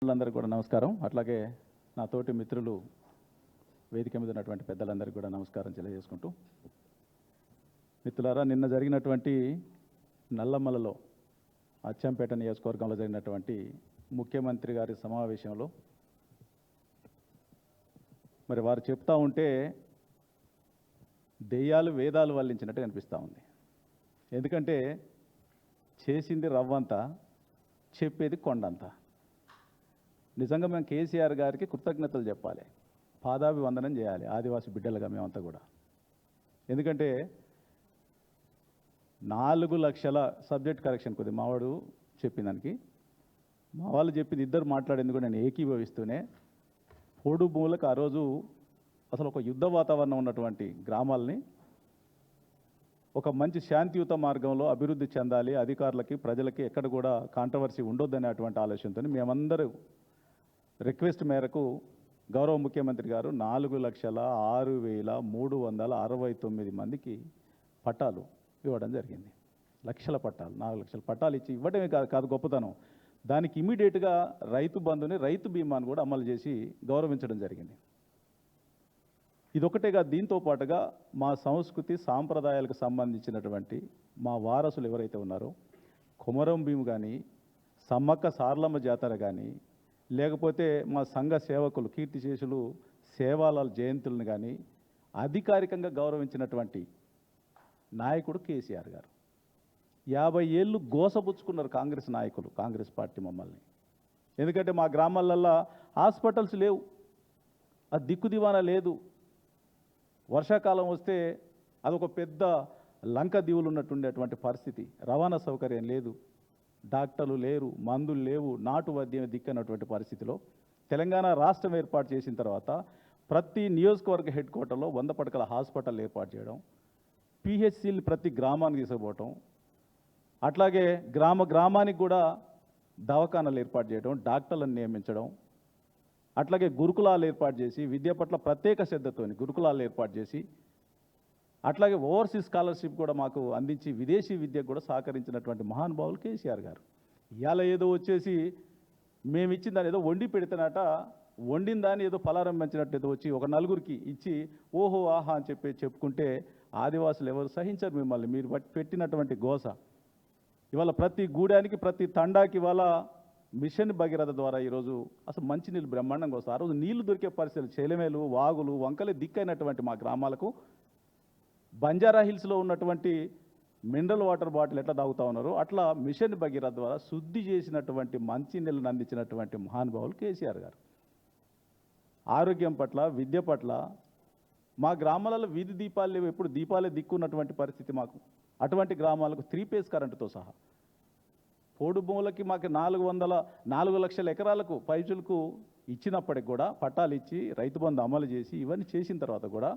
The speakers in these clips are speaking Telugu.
అందరికీ కూడా నమస్కారం. అట్లాగే నా తోటి మిత్రులు వేదిక మీద ఉన్నటువంటి పెద్దలందరికీ కూడా నమస్కారం తెలియజేసుకుంటూ, మిత్రులారా, నిన్న జరిగినటువంటి నల్లమలలో అచ్చంపేట నియోజకవర్గంలో జరిగినటువంటి ముఖ్యమంత్రి గారి సమావేశంలో మరి వారు చెప్తా ఉంటే దెయ్యాలు వేదాలు వల్లించినట్టు అనిపిస్తూ ఉంది. ఎందుకంటే చేసింది రవ్వంతా, చెప్పేది కొండంతా. నిజంగా మేము కేసీఆర్ గారికి కృతజ్ఞతలు చెప్పాలి, పాదాభివందనం చేయాలి ఆదివాసి బిడ్డలుగా మేమంతా కూడా. ఎందుకంటే 4 లక్షల సబ్జెక్ట్ కరెక్షన్ కొద్ది మావాడు చెప్పిన దానికి మా వాళ్ళు చెప్పింది ఇద్దరు మాట్లాడేందుకు కూడా నేను ఏకీభవిస్తూనే పోడు భూములకు ఆ రోజు అసలు ఒక యుద్ధ వాతావరణం ఉన్నటువంటి గ్రామాలని ఒక మంచి శాంతియుత మార్గంలో అభివృద్ధి చెందాలి, అధికారులకి ప్రజలకి ఎక్కడ కూడా కాంట్రవర్సీ ఉండొద్దనేటువంటి ఆలోచనతో మేమందరూ రిక్వెస్ట్ మేరకు గౌరవ ముఖ్యమంత్రి గారు 4,06,369 మందికి పట్టాలు ఇవ్వడం జరిగింది. లక్షల పట్టాలు, 4 లక్షల పట్టాలు ఇచ్చి ఇవ్వడమే కాదు గొప్పతనం, దానికి ఇమీడియట్గా రైతు బంధుని, రైతు బీమాను కూడా అమలు చేసి గౌరవించడం జరిగింది. ఇదొకటేగా దీంతో పాటుగా మా సంస్కృతి సాంప్రదాయాలకు సంబంధించినటువంటి మా వారసులు ఎవరైతే ఉన్నారో కొమరం భీము కానీ, సమ్మక్క సార్లమ్మ జాతర కానీ, లేకపోతే మా సంఘ సేవకులు కీర్తిశేషులు సేవాలాల్ జయంతులను కానీ అధికారికంగా గౌరవించినటువంటి నాయకుడు కేసీఆర్ గారు. 50 ఏళ్ళు గోసపుచ్చుకున్నారు కాంగ్రెస్ నాయకులు, కాంగ్రెస్ పార్టీ మమ్మల్ని. ఎందుకంటే మా గ్రామాలల్లో హాస్పిటల్స్ లేవు, అది దిక్కుదివానా లేదు. వర్షాకాలం వస్తే అదొక పెద్ద లంక దీవులు ఉన్నట్టుండేటువంటి పరిస్థితి, రవాణా సౌకర్యం లేదు, డాక్టర్లు లేరు, మందులు లేవు, నాటు వైద్యం దిక్కనటువంటి పరిస్థితిలో తెలంగాణ రాష్ట్రం ఏర్పాటు చేసిన తర్వాత ప్రతి నియోజకవర్గ హెడ్ క్వార్టర్లో 100 పడకల హాస్పిటల్ ఏర్పాటు చేయడం, పిహెచ్సిలు ప్రతి గ్రామానికి తీసుకుపోవటం, అట్లాగే గ్రామానికి కూడా దవాఖానాలు ఏర్పాటు చేయడం, డాక్టర్లను నియమించడం, అట్లాగే గురుకులాలు ఏర్పాటు చేసి విద్య పట్ల ప్రత్యేక శ్రద్ధతోని గురుకులాలు ఏర్పాటు చేసి, అట్లాగే ఓవర్సీస్ స్కాలర్షిప్ కూడా మాకు అందించి విదేశీ విద్యకు కూడా సహకరించినటువంటి మహానుభావులు కేసీఆర్ గారు. ఇవాళ ఏదో వచ్చేసి మేము ఇచ్చిన దాన్ని ఏదో వండి పెడితేనట, వండిన దాన్ని ఏదో పలారం పెంచినట్టు ఏదో వచ్చి ఒక నలుగురికి ఇచ్చి ఓహో ఆహా అని చెప్పుకుంటే ఆదివాసులు ఎవరు సహించరు మిమ్మల్ని, మీరు పెట్టినటువంటి గోస. ఇవాళ ప్రతి గూడానికి ప్రతి తండాకి ఇవాళ మిషన్ భగీరథ ద్వారా ఈరోజు అసలు మంచినీళ్ళు బ్రహ్మాండంగా వస్తాయి. ఆ రోజు నీళ్లు దొరికే పరిస్థితులు, చెలమేలు వాగులు వంకలే దిక్కైనటువంటి మా గ్రామాలకు బంజారా హిల్స్లో ఉన్నటువంటి మినరల్ వాటర్ బాటిల్ ఎట్లా తాగుతూ ఉన్నారో అట్లా మిషన్ భగీరథ ద్వారా శుద్ధి చేసినటువంటి మంచినీళ్ళను అందించినటువంటి మహానుభావులు కేసీఆర్ గారు. ఆరోగ్యం పట్ల, విద్య పట్ల మా గ్రామాలలో వీధి దీపాలు లేవు, ఎప్పుడు దీపాలే దిక్కున్నటువంటి పరిస్థితి మాకు. అటువంటి గ్రామాలకు 3 ఫేజ్ కరెంటుతో సహా పోడు భూములకి మాకు 4 లక్షల ఎకరాలకు పైచులకు ఇచ్చినప్పటికి కూడా పట్టాలు ఇచ్చి రైతు బంధు అమలు చేసి ఇవన్నీ చేసిన తర్వాత కూడా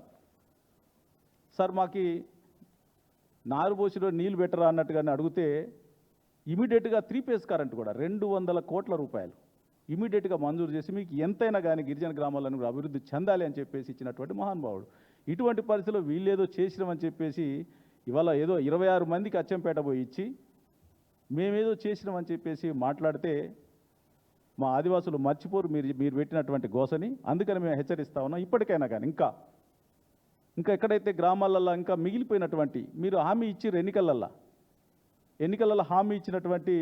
సార్ మాకు నారు పోసిలో నీళ్ళు బెటరా అన్నట్టుగానే అడిగితే ఇమీడియట్గా 3 ఫేజ్ కరెంట్ కూడా 200 కోట్ల రూపాయలు ఇమీడియట్గా మంజూరు చేసి మీకు ఎంతైనా కానీ గిరిజన గ్రామాలను కూడా అభివృద్ధి చెందాలి అని చెప్పేసి ఇచ్చినటువంటి మహానుభావుడు. ఇటువంటి పరిస్థితుల్లో వీళ్ళేదో చేసినామని చెప్పేసి ఇవాళ ఏదో 26 మందికి అచ్చంపేట పోయి ఇచ్చి మేమేదో చేసినామని చెప్పేసి మాట్లాడితే మా ఆదివాసులు మర్చిపోరు మీరు పెట్టినటువంటి గోసని. అందుకని మేము హెచ్చరిస్తా ఉన్నాం, ఇప్పటికైనా కానీ ఇంకా ఎక్కడైతే గ్రామాలల్లో ఇంకా మిగిలిపోయినటువంటి మీరు హామీ ఇచ్చిర్రు ఎన్నికలలో హామీ ఇచ్చినటువంటి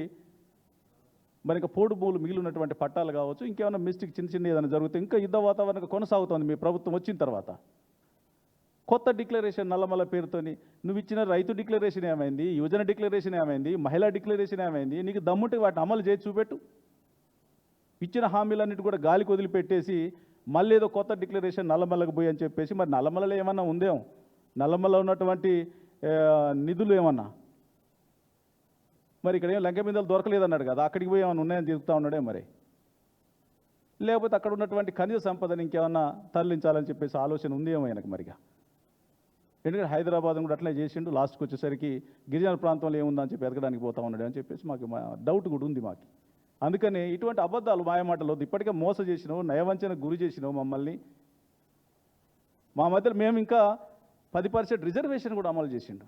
మరి ఇంకా పోడు భూములు మిగిలినటువంటి పట్టాలు కావచ్చు, ఇంకేమైనా మిస్టేక్ చిన్న ఏదైనా జరిగితే ఇంకా యుద్ధ వాతావరణం కొనసాగుతోంది. మీ ప్రభుత్వం వచ్చిన తర్వాత కొత్త డిక్లరేషన్ నల్లమల పేరుతోని నువ్వు ఇచ్చిన రైతు డిక్లరేషన్ ఏమైంది, యువజన డిక్లరేషన్ ఏమైంది, మహిళా డిక్లరేషన్ ఏమైంది, నీకు దమ్ముంటే వాటిని అమలు చేసి చూపెట్టు. ఇచ్చిన హామీలన్నిటి కూడా గాలికి వదిలిపెట్టేసి మళ్ళీ ఏదో కొత్త డిక్లరేషన్ నల్లమలకు పోయి అని చెప్పేసి, మరి నల్లమలలో ఏమన్నా ఉందేమో, నల్లమలలో ఉన్నటువంటి నిధులు ఏమన్నా మరి ఇక్కడ ఏం లంక మీదలు దొరకలేదన్నాడు కదా, అక్కడికి పోయి ఏమైనా ఉన్నాయని తిరుగుతూ ఉన్నాడే మరి, లేకపోతే అక్కడ ఉన్నటువంటి ఖనిజ సంపదను ఇంకేమన్నా తరలించాలని చెప్పేసి ఆలోచన ఉందేమో ఆయనకు మరిగా. ఎందుకంటే హైదరాబాద్ కూడా అట్లే చేసిండు, లాస్ట్కి వచ్చేసరికి గిరిజన ప్రాంతంలో ఏముందని చెప్పి ఎదగడానికి పోతా ఉన్నాడు అని చెప్పేసి మాకు డౌట్ కూడా ఉంది మాకు. అందుకని ఇటువంటి అబద్ధాలు మాయమాటలు ఇప్పటికే మోస చేసినావు, నయవంచనకు గురి చేసినావు మమ్మల్ని. మా మధ్యలో మేము ఇంకా 10% రిజర్వేషన్ కూడా అమలు చేసిండు.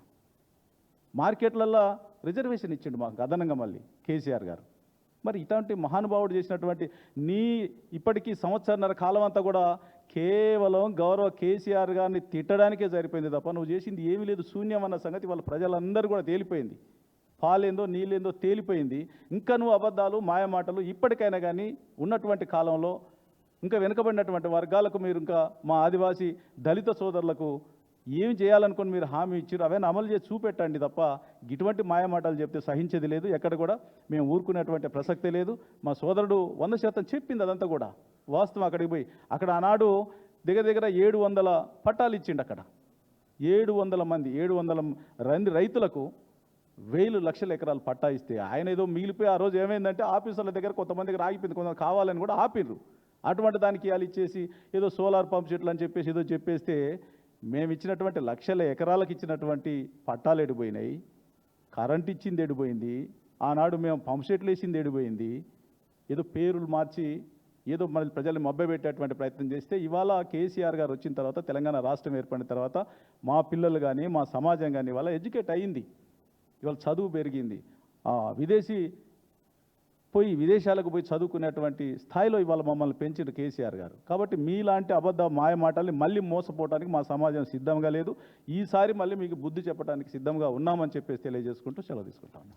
మార్కెట్లలో రిజర్వేషన్ ఇచ్చిండు మాకు అదనంగా మళ్ళీ కేసీఆర్ గారు. మరి ఇటువంటి మహానుభావుడు చేసినటువంటి నీ ఇప్పటికీ సంవత్సరన్నర కాలం అంతా కూడా కేవలం గౌరవ కేసీఆర్ గారిని తిట్టడానికే సరిపోయింది తప్ప నువ్వు చేసింది ఏమీ లేదు, శూన్యం అన్న సంగతి వాళ్ళ ప్రజలందరూ కూడా తేలిపోయింది. పాలేందో నీళ్ళేందో తేలిపోయింది. ఇంకా నువ్వు అబద్ధాలు మాయమాటలు ఇప్పటికైనా కానీ ఉన్నటువంటి కాలంలో ఇంకా వెనుకబడినటువంటి వర్గాలకు మీరు ఇంకా మా ఆదివాసీ దళిత సోదరులకు ఏమి చేయాలనుకుని మీరు హామీ ఇచ్చారు అవన్నీ అమలు చేసి చూపెట్టండి తప్ప ఇటువంటి మాయమాటలు చెప్తే సహించేది లేదు. ఎక్కడ కూడా మేము ఊరుకునేటువంటి ప్రసక్తే లేదు. మా సోదరుడు 100% చెప్పింది అదంతా కూడా వాస్తవం. అక్కడికి పోయి అక్కడ ఆనాడు దగ్గర 700 పట్టాలు ఇచ్చిండు. అక్కడ 700 మంది 700 రైతులకు 1000 లక్షల ఎకరాలు పట్టా ఇస్తే ఆయన ఏదో మిగిలిపోయి ఆ రోజు ఏమైందంటే ఆఫీసర్ల దగ్గర కొంతమంది దగ్గర ఆగిపోయింది, కొంత కావాలని కూడా ఆపిర్రు. అటువంటి దానికి వాళ్ళు ఇచ్చేసి ఏదో సోలార్ పంప్ సెట్లు అని చెప్పేసి ఏదో చెప్పేస్తే మేము ఇచ్చినటువంటి లక్షల ఎకరాలకు ఇచ్చినటువంటి పట్టాలు ఎడిపోయినాయి, కరెంట్ ఇచ్చింది ఎడిపోయింది, ఆనాడు మేము పంప్ సెట్లు వేసింది ఎడిపోయింది, ఏదో పేర్లు మార్చి ఏదో మన ప్రజల్ని మభ్యపెట్టేటువంటి ప్రయత్నం చేస్తే ఇవాళ కేసీఆర్ గారు వచ్చిన తర్వాత తెలంగాణ రాష్ట్రం ఏర్పడిన తర్వాత మా పిల్లలు కానీ మా సమాజం కానీ ఇవాళ ఎడ్యుకేట్ అయ్యింది, ఇవాళ చదువు పెరిగింది. విదేశాలకు పోయి చదువుకునేటువంటి స్థాయిలో ఇవాళ మమ్మల్ని పెంచిన కేసీఆర్ గారు. కాబట్టి మీలాంటి అబద్ధ మాయ మాటల్ని మళ్ళీ మోసపోవడానికి మా సమాజం సిద్ధంగా లేదు. ఈసారి మళ్ళీ మీకు బుద్ధి చెప్పడానికి సిద్ధంగా ఉన్నామని చెప్పేసి తెలియజేసుకుంటూ సెలవు తీసుకుంటాను.